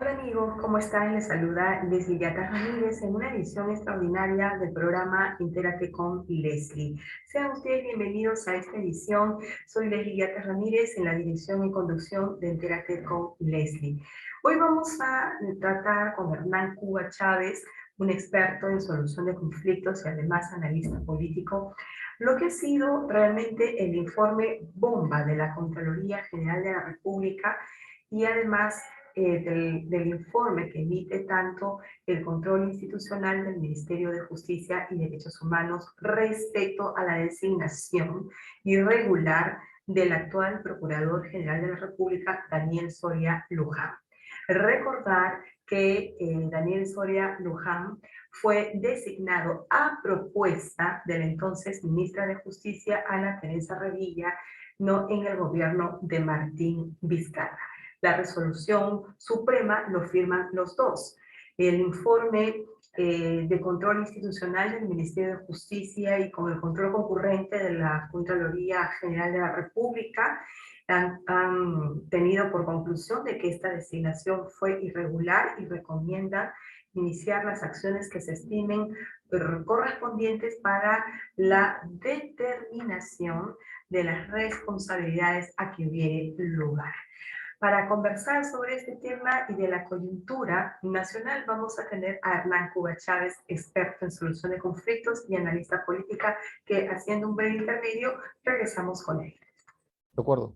Hola amigos, ¿cómo están? Les saluda Leslie Yatas Ramírez en una edición extraordinaria del programa Entérate con Leslie. Sean ustedes bienvenidos a esta edición. Soy Leslie Yatas Ramírez en la dirección y conducción de Entérate con Leslie. Hoy vamos a tratar con Hernán Cuba Chávez, un experto en solución de conflictos y además analista político, lo que ha sido realmente el informe bomba de la Contraloría General de la República y además del informe que emite tanto el control institucional del Ministerio de Justicia y Derechos Humanos respecto a la designación irregular del actual Procurador General de la República, Daniel Soria Luján. Recordar que Daniel Soria Luján fue designado a propuesta de la entonces ministra de Justicia, Ana Teresa Revilla, no en el gobierno de Martín Vizcarra. La resolución suprema lo firman los dos. El informe de control institucional del Ministerio de Justicia y con el control concurrente de la Contraloría General de la República han tenido por conclusión de que esta designación fue irregular y recomienda iniciar las acciones que se estimen correspondientes para la determinación de las responsabilidades a que hubiere lugar. Para conversar sobre este tema y de la coyuntura nacional, vamos a tener a Hernán Cuba Chávez, experto en solución de conflictos y analista política, que haciendo un breve intermedio, regresamos con él. De acuerdo.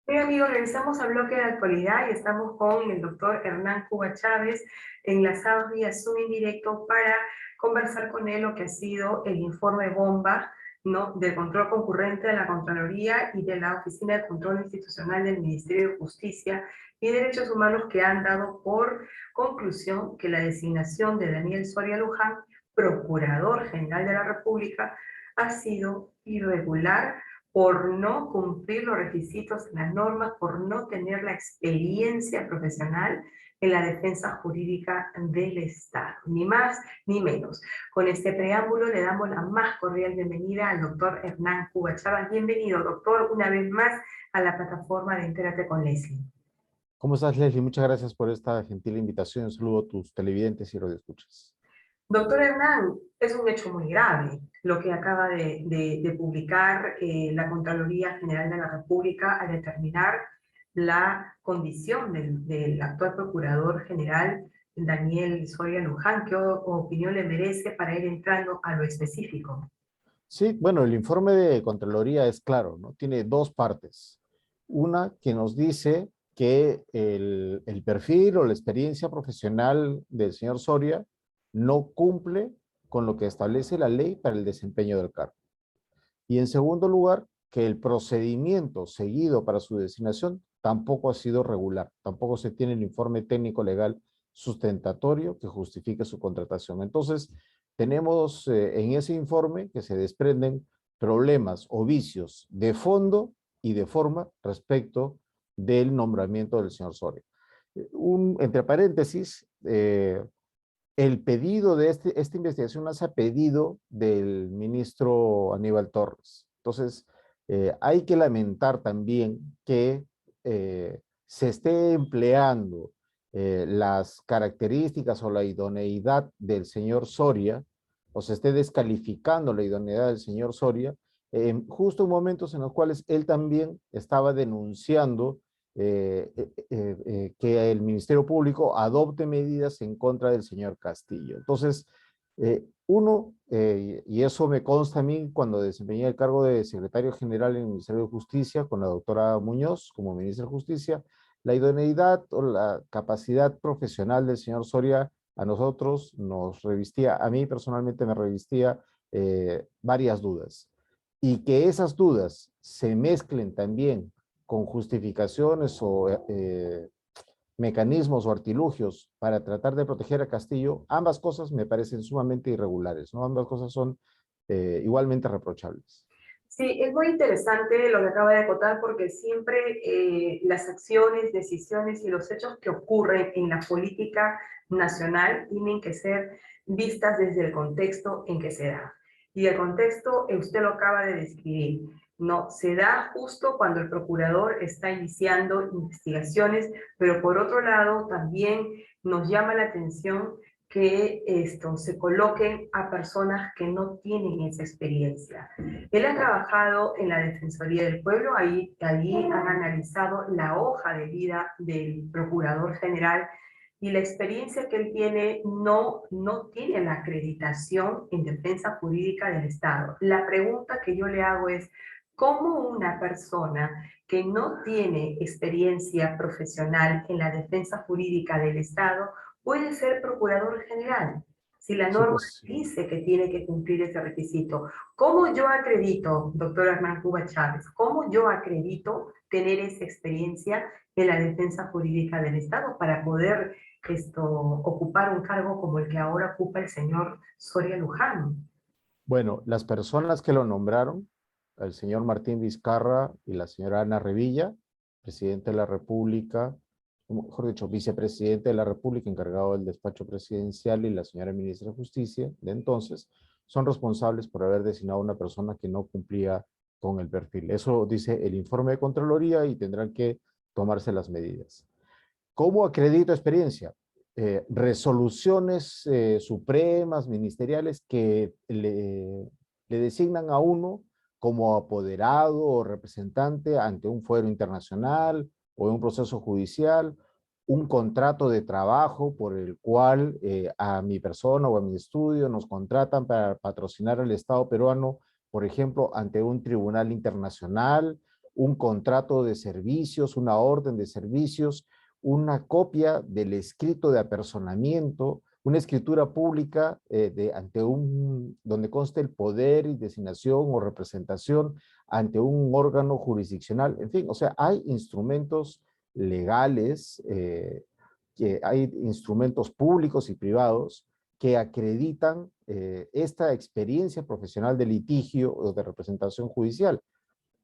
Bien, amigos, regresamos al bloque de actualidad y estamos con el doctor Hernán Cuba Chávez, enlazados vía Zoom en directo para conversar con él lo que ha sido el informe bomba, ¿no?, del control concurrente de la Contraloría y de la Oficina de Control Institucional del Ministerio de Justicia y Derechos Humanos, que han dado por conclusión que la designación de Daniel Soria Luján, Procurador General de la República, ha sido irregular por no cumplir los requisitos de las normas, por no tener la experiencia profesional en la defensa jurídica del Estado, ni más ni menos. Con este preámbulo le damos la más cordial bienvenida al doctor Hernán Cuba Chávez. Bienvenido, doctor, una vez más a la plataforma de Entérate con Leslie. ¿Cómo estás, Leslie? Muchas gracias por esta gentil invitación. Un saludo a tus televidentes y radioescuchas. Doctor Hernán, es un hecho muy grave lo que acaba de publicar la Contraloría General de la República al determinar la condición del actual Procurador General Daniel Soria Luján. ¿Qué opinión le merece para ir entrando a lo específico? Sí, bueno, el informe de Contraloría es claro, ¿no? Tiene dos partes. Una que nos dice que el perfil o la experiencia profesional del señor Soria no cumple con lo que establece la ley para el desempeño del cargo. Y en segundo lugar, que el procedimiento seguido para su designación tampoco ha sido regular, tampoco se tiene el informe técnico legal sustentatorio que justifique su contratación. Entonces, tenemos en ese informe que se desprenden problemas o vicios de fondo y de forma respecto del nombramiento del señor Soria. Entre paréntesis, el pedido de esta investigación nace a pedido del ministro Aníbal Torres. Entonces, hay que lamentar también que se esté empleando las características o la idoneidad del señor Soria, o se esté descalificando la idoneidad del señor Soria, justo en momentos en los cuales él también estaba denunciando que el Ministerio Público adopte medidas en contra del señor Castillo. Entonces, y eso me consta a mí cuando desempeñé el cargo de secretario general en el Ministerio de Justicia con la doctora Muñoz como ministra de Justicia, la idoneidad o la capacidad profesional del señor Soria a nosotros nos revistía, a mí personalmente me revistía varias dudas. Y que esas dudas se mezclen también con justificaciones o mecanismos o artilugios para tratar de proteger a Castillo, ambas cosas me parecen sumamente irregulares, ¿no? Ambas cosas son igualmente reprochables. Sí, es muy interesante lo que acaba de acotar porque siempre las acciones, decisiones y los hechos que ocurren en la política nacional tienen que ser vistas desde el contexto en que se da. Y el contexto usted lo acaba de describir. No, se da justo cuando el procurador está iniciando investigaciones, pero por otro lado también nos llama la atención que esto se coloquen a personas que no tienen esa experiencia. Él ha trabajado en la Defensoría del Pueblo, allí han analizado la hoja de vida del Procurador General y la experiencia que él tiene no tiene la acreditación en defensa jurídica del Estado. La pregunta que yo le hago es, ¿cómo una persona que no tiene experiencia profesional en la defensa jurídica del Estado puede ser procurador general? Si la Sí, norma pues dice que tiene que cumplir ese requisito, ¿cómo yo acredito, doctor Hernán Cuba Chávez, cómo yo acredito tener esa experiencia en la defensa jurídica del Estado para poder ocupar un cargo como el que ahora ocupa el señor Soria Luján? bueno, las personas que lo nombraron, el señor Martín Vizcarra y la señora Ana Revilla, presidente de la República, o mejor dicho, vicepresidente de la República, encargado del despacho presidencial, y la señora ministra de Justicia, de entonces, son responsables por haber designado a una persona que no cumplía con el perfil. Eso dice el informe de Contraloría y tendrán que tomarse las medidas. ¿Cómo acredito experiencia? Resoluciones supremas, ministeriales, que le designan a uno como apoderado o representante ante un fuero internacional o en un proceso judicial, un contrato de trabajo por el cual a mi persona o a mi estudio nos contratan para patrocinar al Estado peruano, por ejemplo, ante un tribunal internacional, un contrato de servicios, una orden de servicios, una copia del escrito de apersonamiento, una escritura pública donde conste el poder y designación o representación ante un órgano jurisdiccional. En fin, o sea, hay instrumentos legales, que hay instrumentos públicos y privados que acreditan esta experiencia profesional de litigio o de representación judicial.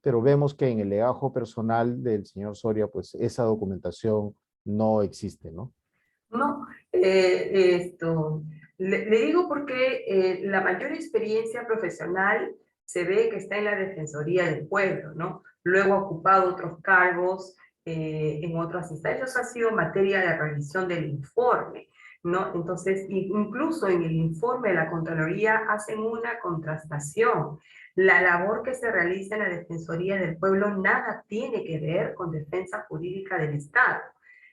Pero vemos que en el legajo personal del señor Soria, pues esa documentación no existe, ¿no? No, le digo porque la mayor experiencia profesional se ve que está en la Defensoría del Pueblo, ¿no? Luego ha ocupado otros cargos en otras instancias, ha sido materia de revisión del informe, ¿no? Entonces, incluso en el informe de la Contraloría hacen una contrastación. La labor que se realiza en la Defensoría del Pueblo nada tiene que ver con defensa jurídica del Estado.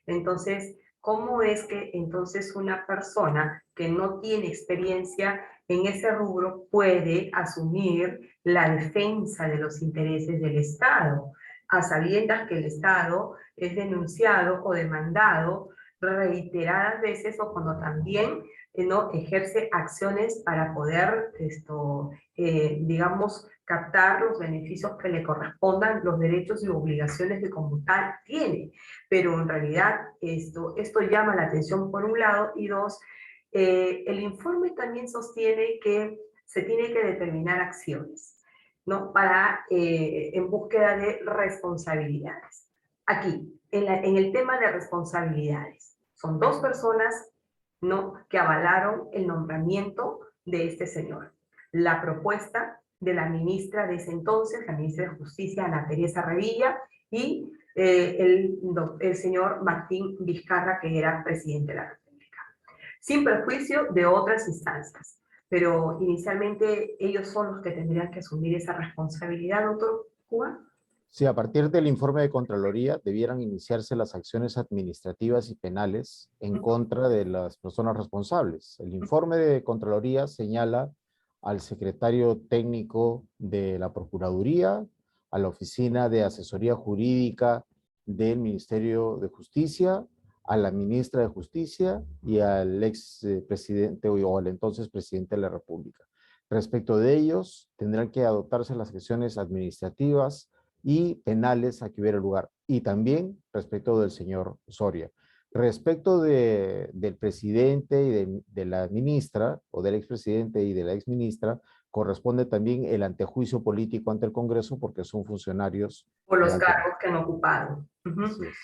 Entonces, ¿cómo es que entonces una persona que no tiene experiencia en ese rubro puede asumir la defensa de los intereses del Estado, a sabiendas que el Estado es denunciado o demandado reiteradas veces o cuando también no ejerce acciones para poder, digamos, captar los beneficios que le correspondan, los derechos y obligaciones que como tal tiene? Pero en realidad esto llama la atención por un lado, y dos, el informe también sostiene que se tiene que determinar acciones, ¿no? En búsqueda de responsabilidades. Aquí, en el tema de responsabilidades, son dos personas, ¿no?, que avalaron el nombramiento de este señor. La propuesta de la ministra de ese entonces, la ministra de Justicia, Ana Teresa Revilla, y el señor Martín Vizcarra, que era presidente de la República, sin perjuicio de otras instancias. Pero inicialmente ellos son los que tendrían que asumir esa responsabilidad, doctor Cuba. Sí, a partir del informe de Contraloría debieran iniciarse las acciones administrativas y penales en contra de las personas responsables. El informe de Contraloría señala al secretario técnico de la Procuraduría, a la Oficina de Asesoría Jurídica del Ministerio de Justicia, a la ministra de Justicia y al ex presidente o al entonces presidente de la República. Respecto de ellos, tendrán que adoptarse las acciones administrativas y penales a que hubiera lugar. Y también respecto del señor Soria. Respecto del presidente y de la ministra, o del expresidente y de la exministra, corresponde también el antejuicio político ante el Congreso porque son funcionarios Por de los alto cargos rango. que han ocupado. Así es.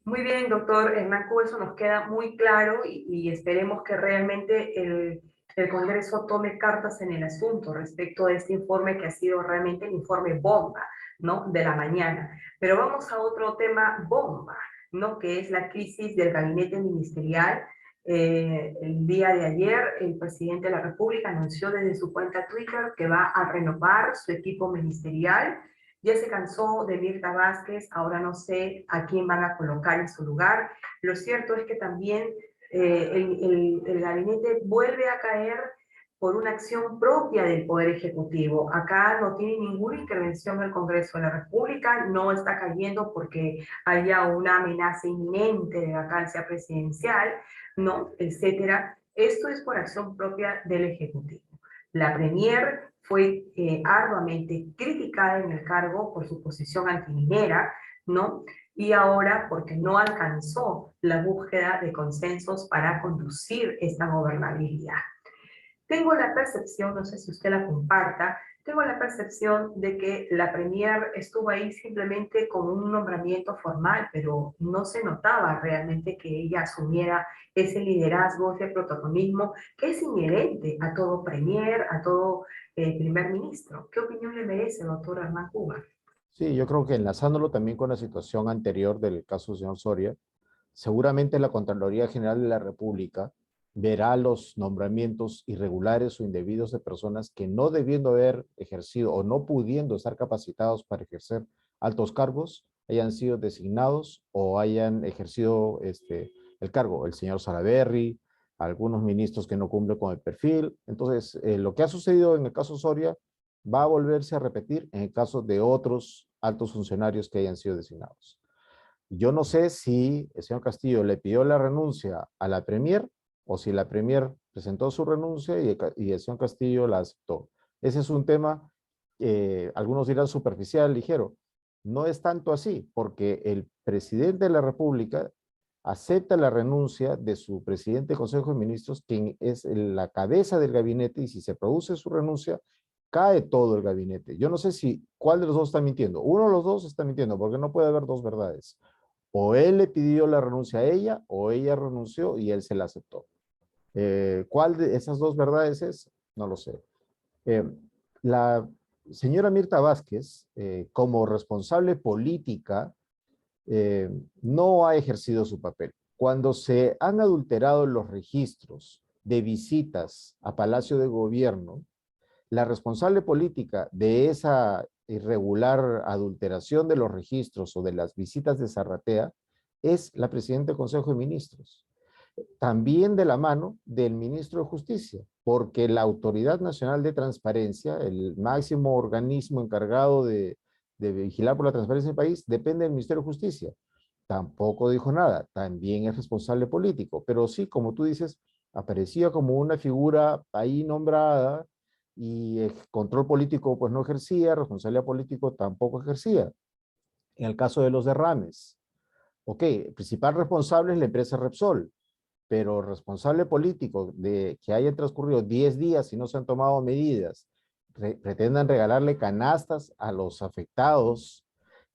Muy bien, doctor Hernán Cuba, eso nos queda muy claro y esperemos que realmente el Congreso tome cartas en el asunto respecto a este informe que ha sido realmente el informe bomba, ¿no? De la mañana. Pero vamos a otro tema bomba, ¿no? Que es la crisis del gabinete ministerial. El día de ayer, el presidente de la República anunció desde su cuenta Twitter que va a renovar su equipo ministerial. Ya se cansó de Mirta Vázquez, ahora no sé a quién van a colocar en su lugar. Lo cierto es que también el gabinete vuelve a caer por una acción propia del Poder Ejecutivo. Acá no tiene ninguna intervención del Congreso de la República, no está cayendo porque haya una amenaza inminente de vacancia presidencial, ¿no? Etcétera. Esto es por acción propia del Ejecutivo. La Premier fue arduamente criticada en el cargo por su posición antiminera, ¿no? Y ahora porque no alcanzó la búsqueda de consensos para conducir esta gobernabilidad. Tengo la percepción, no sé si usted la comparta, tengo la percepción de que la Premier estuvo ahí simplemente con un nombramiento formal, pero no se notaba realmente que ella asumiera ese liderazgo, ese protagonismo que es inherente a todo Premier, a todo primer ministro. ¿Qué opinión le merece, doctor Hernán Cuba? Sí, yo creo que enlazándolo también con la situación anterior del caso del señor Soria, seguramente la Contraloría General de la República verá los nombramientos irregulares o indebidos de personas que no debiendo haber ejercido o no pudiendo estar capacitados para ejercer altos cargos, hayan sido designados o hayan ejercido el cargo. El señor Salaverry, algunos ministros que no cumplen con el perfil. Entonces, lo que ha sucedido en el caso Soria va a volverse a repetir en el caso de otros altos funcionarios que hayan sido designados. Yo no sé si el señor Castillo le pidió la renuncia a la Premier o si la Premier presentó su renuncia y el señor Castillo la aceptó. Ese es un tema, algunos dirán superficial, ligero. No es tanto así, porque el presidente de la República acepta la renuncia de su presidente del Consejo de Ministros, quien es la cabeza del gabinete, y si se produce su renuncia, cae todo el gabinete. Yo no sé si cuál de los dos está mintiendo. Uno de los dos está mintiendo, porque no puede haber dos verdades. O él le pidió la renuncia a ella, o ella renunció y él se la aceptó. ¿Cuál de esas dos verdades es? No lo sé. La señora Mirta Vázquez, como responsable política, no ha ejercido su papel. Cuando se han adulterado los registros de visitas a Palacio de Gobierno, la responsable política de esa irregular adulteración de los registros o de las visitas de Zarratea es la presidenta del Consejo de Ministros. También de la mano del ministro de Justicia, porque la Autoridad Nacional de Transparencia, el máximo organismo encargado de vigilar por la transparencia del país, depende del Ministerio de Justicia. Tampoco dijo nada, también es responsable político, pero sí, como tú dices, aparecía como una figura ahí nombrada y el control político pues no ejercía, responsabilidad político tampoco ejercía. En el caso de los derrames, ok, el principal responsable es la empresa Repsol, pero responsable político de que haya transcurrido 10 días y no se han tomado medidas, pretendan regalarle canastas a los afectados,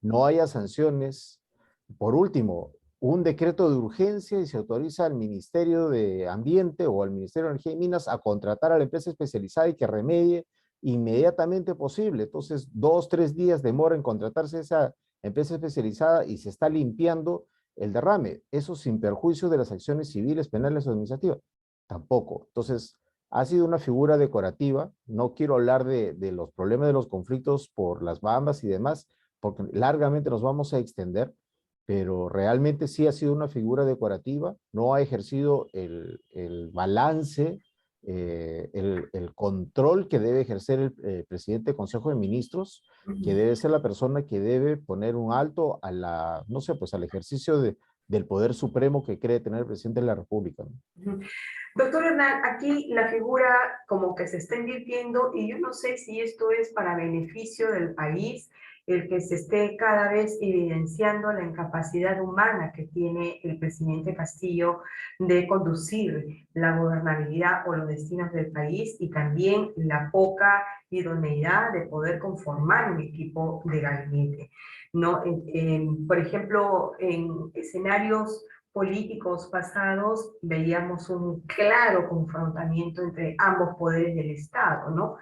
no haya sanciones. Por último, un decreto de urgencia y se autoriza al Ministerio de Ambiente o al Ministerio de Energía y Minas a contratar a la empresa especializada y que remedie inmediatamente posible. Entonces, 2, 3 días demora en contratarse esa empresa especializada y se está limpiando el derrame. Eso sin perjuicio de las acciones civiles, penales o administrativas. Tampoco. Entonces, ha sido una figura decorativa. No quiero hablar de los problemas de los conflictos por las bambas y demás, porque largamente nos vamos a extender, pero realmente sí ha sido una figura decorativa, no ha ejercido el balance, el control que debe ejercer el presidente del Consejo de Ministros, que debe ser la persona que debe poner un alto a la, no sé, pues al ejercicio del poder supremo que cree tener el presidente de la República, ¿no? Doctor Hernán, aquí la figura como que se está invirtiendo y yo no sé si esto es para beneficio del país, el que se esté cada vez evidenciando la incapacidad humana que tiene el presidente Castillo de conducir la gobernabilidad o los destinos del país y también la poca idoneidad de poder conformar un equipo de gabinete, ¿no? Por ejemplo, en escenarios políticos pasados veíamos un claro confrontamiento entre ambos poderes del Estado, ¿no?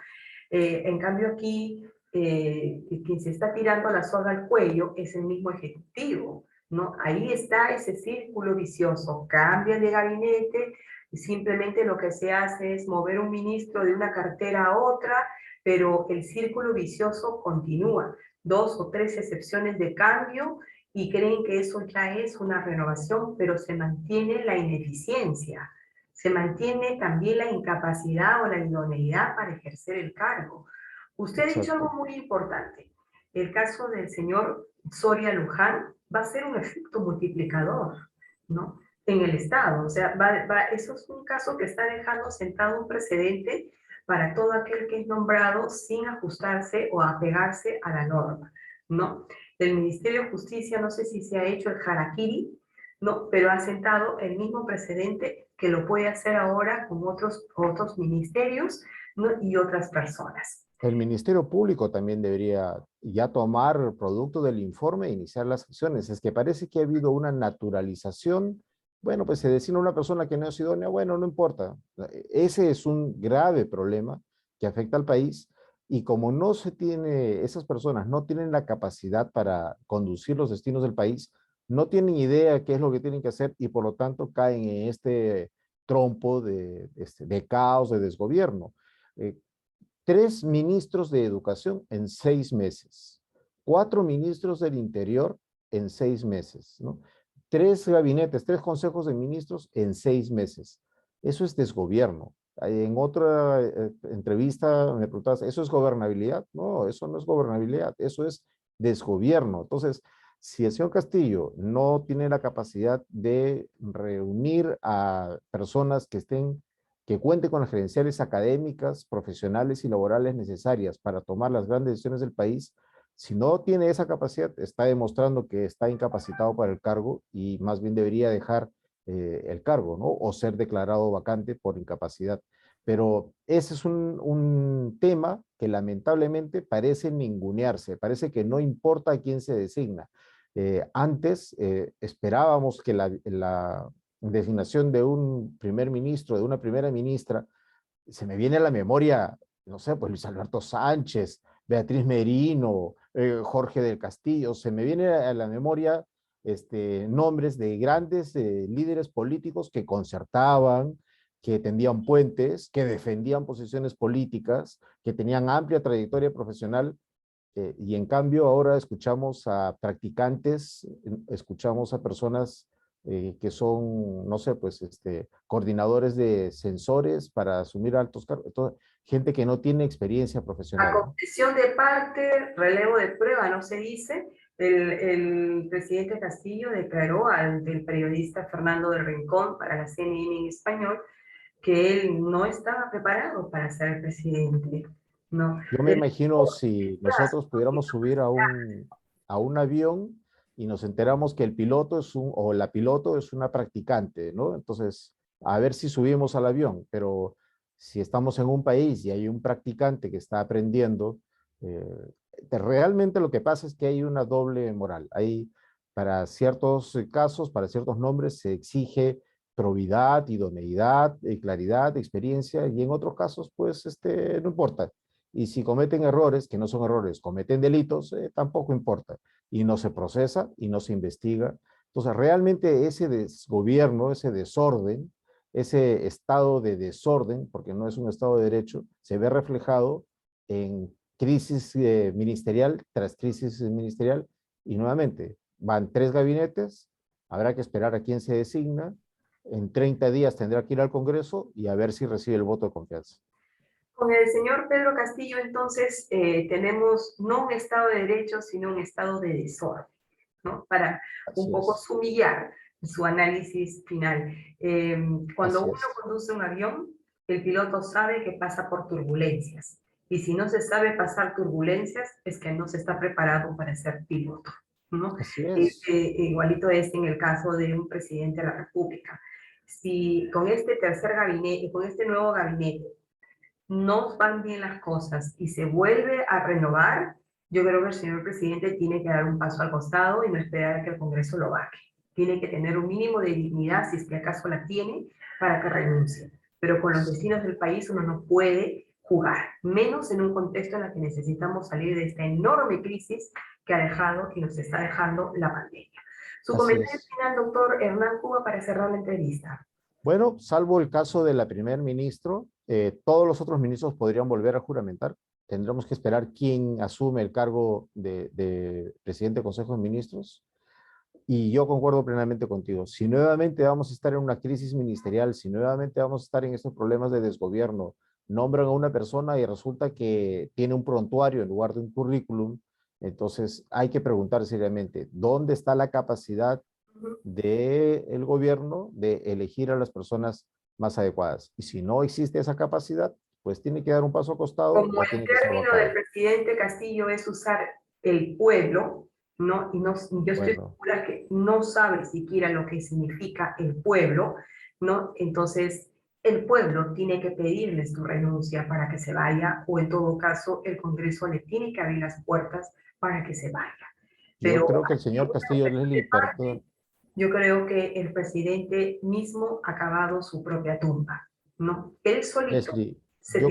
En cambio aquí, quien se está tirando la soga al cuello es el mismo Ejecutivo, ¿no? Ahí está ese círculo vicioso, cambia de gabinete, y simplemente lo que se hace es mover un ministro de una cartera a otra, pero el círculo vicioso continúa. Dos o tres excepciones de cambio y creen que eso ya es una renovación, pero se mantiene la ineficiencia, se mantiene también la incapacidad o la idoneidad para ejercer el cargo. Usted ha dicho algo Exacto. muy importante. El caso del señor Soria Luján va a ser un efecto multiplicador, ¿no? En el Estado. O sea, eso es un caso que está dejando sentado un precedente para todo aquel que es nombrado sin ajustarse o apegarse a la norma, ¿no? Del Ministerio de Justicia, no sé si se ha hecho el harakiri, ¿no? Pero ha sentado el mismo precedente que lo puede hacer ahora con otros ministerios, ¿no? Y otras personas. El Ministerio Público también debería ya tomar producto del informe e iniciar las acciones. Es que parece que ha habido una naturalización. Bueno, pues se designa una persona que no es idónea, bueno, no importa. Ese es un grave problema que afecta al país y como no se tiene, esas personas no tienen la capacidad para conducir los destinos del país, no tienen idea qué es lo que tienen que hacer y por lo tanto caen en este trompo de caos, de desgobierno. Eh, 3 ministros de educación en 6 meses, 4 ministros del interior en 6 meses, ¿no? 3 gabinetes, 3 consejos de ministros en 6 meses. Eso es desgobierno. En otra entrevista me preguntabas, ¿eso es gobernabilidad? No, eso no es gobernabilidad, eso es desgobierno. Entonces, si el señor Castillo no tiene la capacidad de reunir a personas que cuente con las credenciales académicas, profesionales y laborales necesarias para tomar las grandes decisiones del país, si no tiene esa capacidad, está demostrando que está incapacitado para el cargo y más bien debería dejar el cargo, ¿no? O ser declarado vacante por incapacidad. Pero ese es un tema que lamentablemente parece ningunearse, parece que no importa a quién se designa. Antes esperábamos que la designación de un primer ministro, de una primera ministra, se me viene a la memoria, no sé, pues Luis Alberto Sánchez, Beatriz Merino, Jorge del Castillo, se me viene a la memoria nombres de grandes líderes políticos que concertaban, que tendían puentes, que defendían posiciones políticas, que tenían amplia trayectoria profesional, y en cambio ahora escuchamos a practicantes, escuchamos a personas que son, no sé, pues coordinadores de sensores para asumir altos cargos, gente que no tiene experiencia A profesional, ¿no? concesión de parte, relevo de prueba, no se dice. El presidente Castillo declaró ante el periodista Fernando del Rincón para la CNN en español que él no estaba preparado para ser presidente, ¿no? Yo me Él imagino si plazo, nosotros pudiéramos subir a un avión y nos enteramos que el piloto o la piloto es una practicante, ¿no? Entonces, a ver si subimos al avión, pero si estamos en un país y hay un practicante que está aprendiendo, realmente lo que pasa es que hay una doble moral. Para ciertos casos, para ciertos nombres, se exige probidad, idoneidad, claridad, experiencia, y en otros casos, pues, no importa. Y si cometen errores, que no son errores, cometen delitos, tampoco importa. Y no se procesa y no se investiga. Entonces, realmente ese desgobierno, ese desorden, ese estado de desorden, porque no es un estado de derecho, se ve reflejado en crisis ministerial tras crisis ministerial. Y nuevamente, van 3 gabinetes, habrá que esperar a quién se designa, en 30 días tendrá que ir al Congreso y a ver si recibe el voto de confianza. con el señor Pedro Castillo, entonces, tenemos no un Estado de Derecho, sino un Estado de desorden, ¿no? Para un Así poco es, sumillar su análisis final. Cuando así uno es. conduce un avión, el piloto sabe que pasa por turbulencias. Y si no se sabe pasar turbulencias, es que no se está preparado para ser piloto, ¿no? Así es. Igualito es en el caso de un presidente de la República. Si con este tercer gabinete, con este nuevo gabinete, no van bien las cosas y se vuelve a renovar, yo creo que el señor presidente tiene que dar un paso al costado y no esperar a que el Congreso lo baje. tiene que tener un mínimo de dignidad, si es que acaso la tiene, para que renuncie. Pero con los destinos del país uno no puede jugar, menos en un contexto en el que necesitamos salir de esta enorme crisis que ha dejado y nos está dejando la pandemia. Su Así comentario es. final, doctor Hernán Cuba, para cerrar la entrevista. Bueno, salvo el caso de la primer ministro, todos los otros ministros podrían volver a juramentar. Tendremos que esperar quién asume el cargo de presidente del Consejo de Ministros. Y yo concuerdo plenamente contigo. Si nuevamente vamos a estar en una crisis ministerial, si nuevamente vamos a estar en estos problemas de desgobierno, nombran a una persona y resulta que tiene un prontuario en lugar de un currículum, entonces hay que preguntar seriamente, ¿dónde está la capacidad del gobierno de elegir a las personas más adecuadas? Y si no existe esa capacidad, pues tiene que dar un paso a costado Como o el tiene que ser término del vacado. presidente Castillo es usar el pueblo, ¿no? Y no, yo estoy Bueno, segura que no sabe siquiera lo que significa el pueblo, ¿no? Entonces, el pueblo tiene que pedirle su renuncia para que se vaya, o en todo caso, el Congreso le tiene que abrir las puertas para que se vaya. yo Pero creo que el aquí señor una Castillo reflexión de Leslie, parte, perdón, yo creo que el presidente mismo ha cavado su propia tumba, ¿no? Él solito Leslie, se tiró.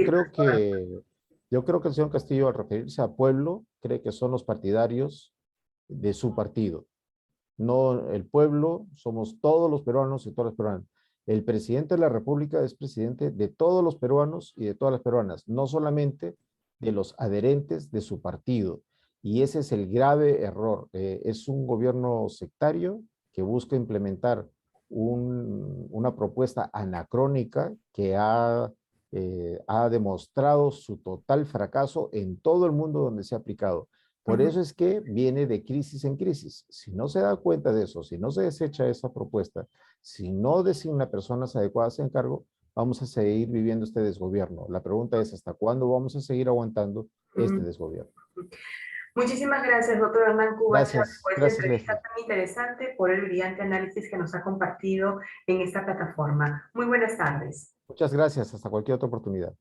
yo creo que el señor Castillo, al referirse a pueblo, cree que son los partidarios de su partido. No, el pueblo somos todos los peruanos y todas las peruanas. El presidente de la República es presidente de todos los peruanos y de todas las peruanas, no solamente de los adherentes de su partido. Y ese es el grave error. Es un gobierno sectario que busca implementar una propuesta anacrónica que ha demostrado su total fracaso en todo el mundo donde se ha aplicado. Por Ujú. eso es que viene de crisis en crisis. Si no se da cuenta de eso, si no se desecha esa propuesta, si no designa personas adecuadas en cargo, vamos a seguir viviendo este desgobierno. La pregunta es, ¿hasta cuándo vamos a seguir aguantando este Ujú. desgobierno? Muchísimas gracias, doctor Hernán Cuba Chávez, Gracias, por esta gracias entrevista Leslie. tan interesante, por el brillante análisis que nos ha compartido en esta plataforma. Muy buenas tardes. Muchas gracias, hasta cualquier otra oportunidad.